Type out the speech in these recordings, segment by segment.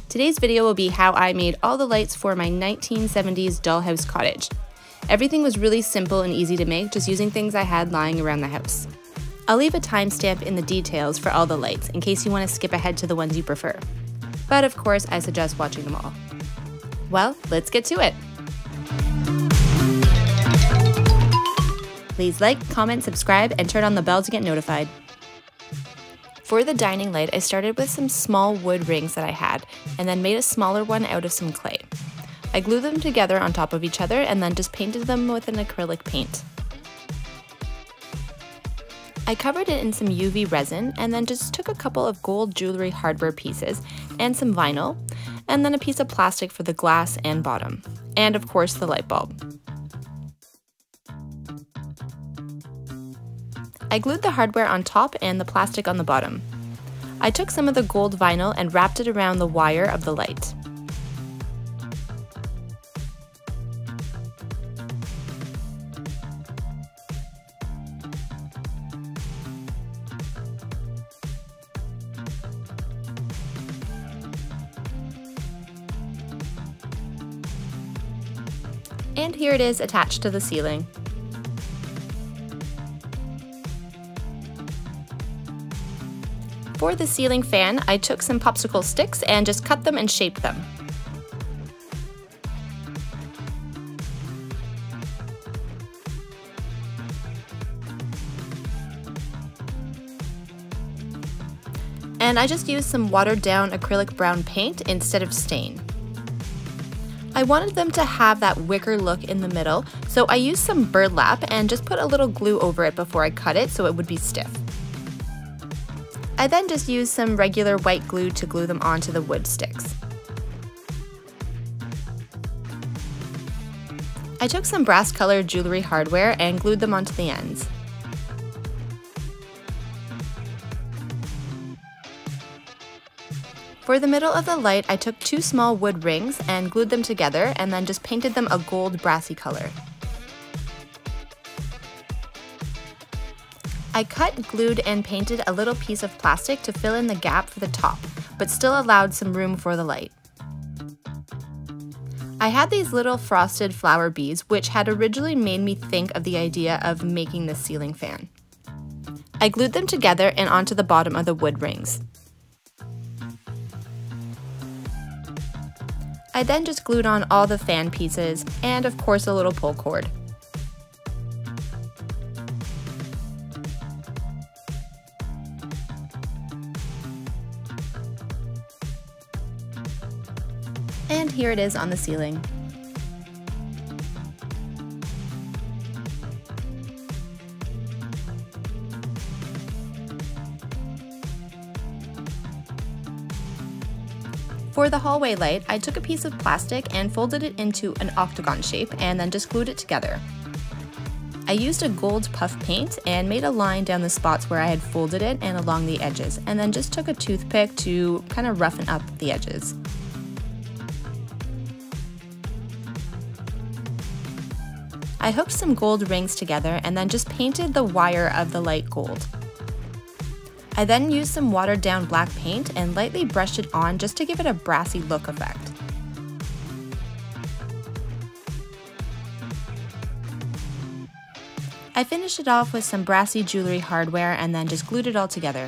Today's video will be how I made all the lights for my 1970s dollhouse cottage. Everything was really simple and easy to make, just using things I had lying around the house. I'll leave a timestamp in the details for all the lights in case you want to skip ahead to the ones you prefer. But of course, I suggest watching them all. Well, let's get to it! Please like, comment, subscribe, and turn on the bell to get notified. For the dining light, I started with some small wood rings that I had, and then made a smaller one out of some clay. I glued them together on top of each other and then just painted them with an acrylic paint. I covered it in some UV resin and then just took a couple of gold jewelry hardware pieces and some vinyl, and then a piece of plastic for the glass and bottom, and of course the light bulb. I glued the hardware on top and the plastic on the bottom. I took some of the gold vinyl and wrapped it around the wire of the light. And here it is attached to the ceiling. For the ceiling fan, I took some popsicle sticks and just cut them and shaped them. And I just used some watered down acrylic brown paint instead of stain. I wanted them to have that wicker look in the middle, so I used some burlap and just put a little glue over it before I cut it so it would be stiff. I then just used some regular white glue to glue them onto the wood sticks. I took some brass colored jewelry hardware and glued them onto the ends. For the middle of the light, I took two small wood rings and glued them together and then just painted them a gold brassy color. I cut, glued, and painted a little piece of plastic to fill in the gap for the top, but still allowed some room for the light. I had these little frosted flower beads, which had originally made me think of the idea of making the ceiling fan. I glued them together and onto the bottom of the wood rings. I then just glued on all the fan pieces and of course a little pull cord. And here it is on the ceiling. For the hallway light, I took a piece of plastic and folded it into an octagon shape and then just glued it together. I used a gold puff paint and made a line down the spots where I had folded it and along the edges, and then just took a toothpick to kind of roughen up the edges. I hooked some gold rings together and then just painted the wire of the light gold. I then used some watered down black paint and lightly brushed it on just to give it a brassy look effect. I finished it off with some brassy jewelry hardware and then just glued it all together.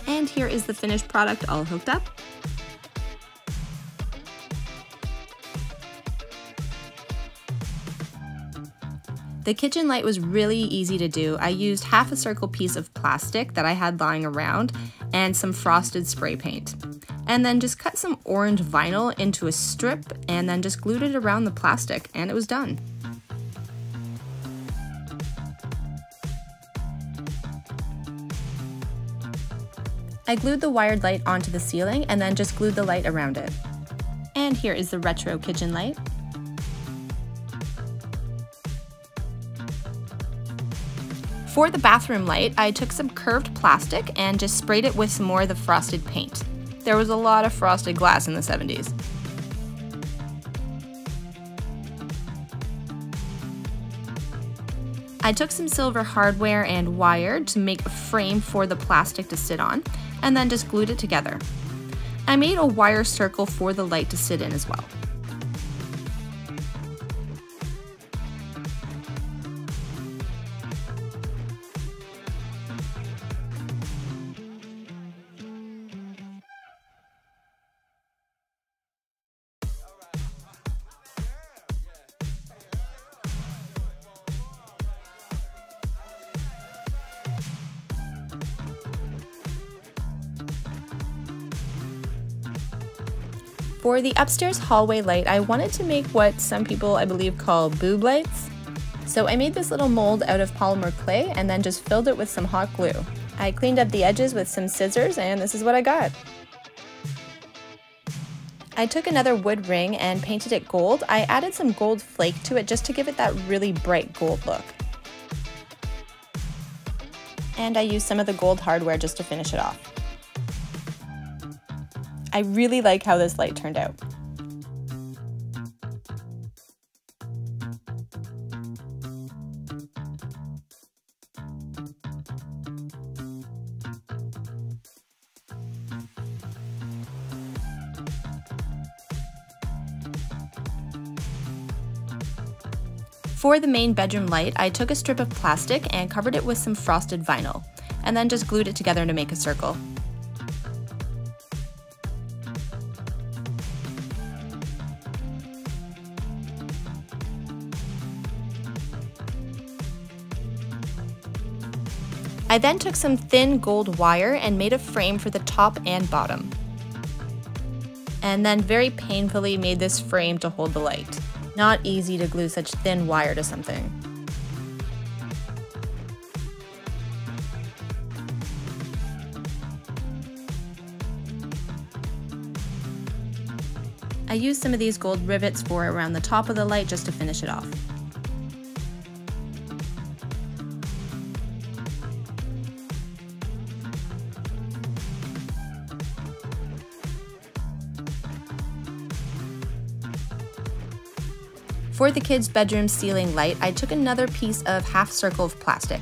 And here is the finished product all hooked up. The kitchen light was really easy to do. I used half a circle piece of plastic that I had lying around and some frosted spray paint. And then just cut some orange vinyl into a strip and then just glued it around the plastic and it was done. I glued the wired light onto the ceiling and then just glued the light around it. And here is the retro kitchen light. For the bathroom light, I took some curved plastic and just sprayed it with some more of the frosted paint. There was a lot of frosted glass in the 70s. I took some silver hardware and wire to make a frame for the plastic to sit on, and then just glued it together. I made a wire circle for the light to sit in as well. For the upstairs hallway light, I wanted to make what some people I believe call boob lights. So I made this little mold out of polymer clay and then just filled it with some hot glue. I cleaned up the edges with some scissors and this is what I got. I took another wood ring and painted it gold. I added some gold flake to it just to give it that really bright gold look. And I used some of the gold hardware just to finish it off. I really like how this light turned out. For the main bedroom light, I took a strip of plastic and covered it with some frosted vinyl, and then just glued it together to make a circle. I then took some thin gold wire and made a frame for the top and bottom. And then very painfully made this frame to hold the light. Not easy to glue such thin wire to something. I used some of these gold rivets for around the top of the light just to finish it off. For the kids' bedroom ceiling light, I took another piece of half circle of plastic.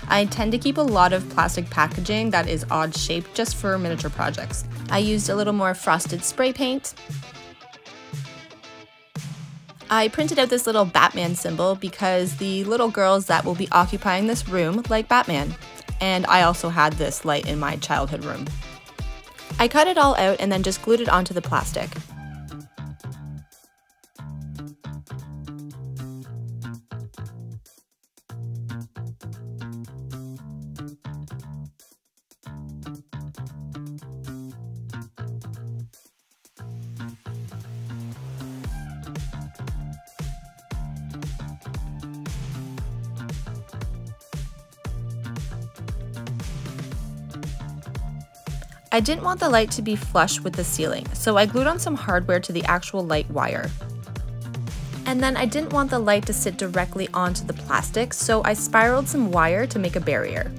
I tend to keep a lot of plastic packaging that is odd shaped just for miniature projects. I used a little more frosted spray paint. I printed out this little Batman symbol because the little girls that will be occupying this room like Batman. And I also had this light in my childhood room. I cut it all out and then just glued it onto the plastic. I didn't want the light to be flush with the ceiling, so I glued on some hardware to the actual light wire. And then I didn't want the light to sit directly onto the plastic, so I spiraled some wire to make a barrier.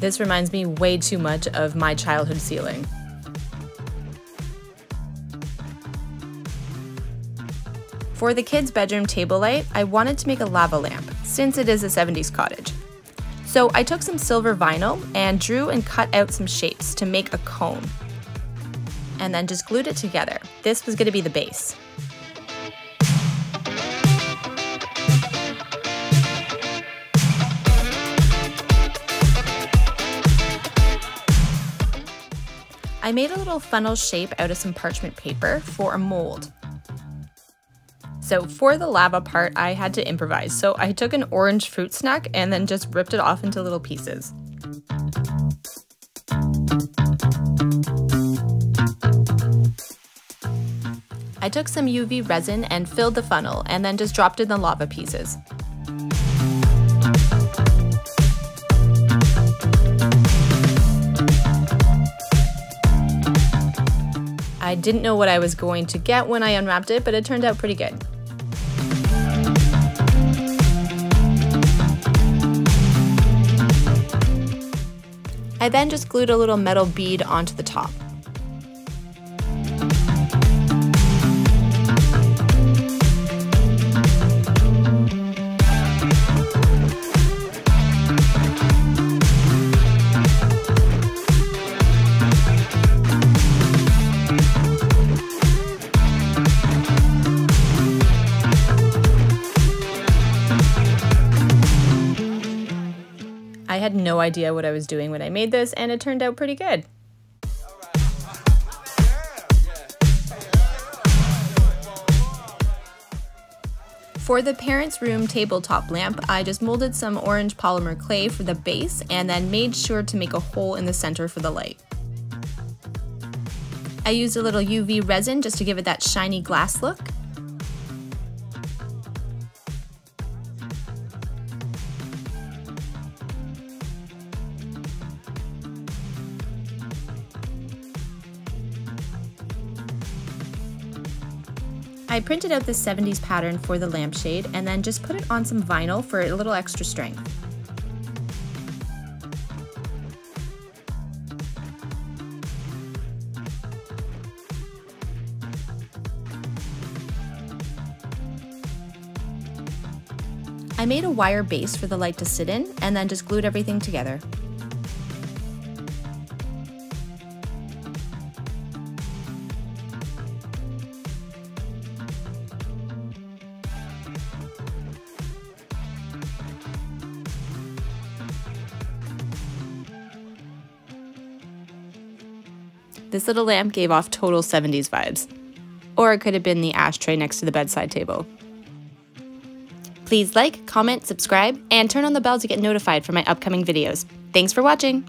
This reminds me way too much of my childhood ceiling. For the kids' bedroom table light, I wanted to make a lava lamp, since it is a 70s cottage. So I took some silver vinyl and drew and cut out some shapes to make a cone. And then just glued it together. This was going to be the base. I made a little funnel shape out of some parchment paper for a mold. So for the lava part, I had to improvise. So I took an orange fruit snack and then just ripped it off into little pieces. I took some UV resin and filled the funnel and then just dropped in the lava pieces. I I didn't know what I was going to get when I unwrapped it, but it turned out pretty good. I then just glued a little metal bead onto the top. I had no idea what I was doing when I made this, and it turned out pretty good. For the parents' room tabletop lamp, I just molded some orange polymer clay for the base and then made sure to make a hole in the center for the light. I used a little UV resin just to give it that shiny glass look. I printed out the 70s pattern for the lampshade and then just put it on some vinyl for a little extra strength. I made a wire base for the light to sit in and then just glued everything together. This little lamp gave off total 70s vibes. Or it could have been the ashtray next to the bedside table. Please like, comment, subscribe, and turn on the bell to get notified for my upcoming videos. Thanks for watching!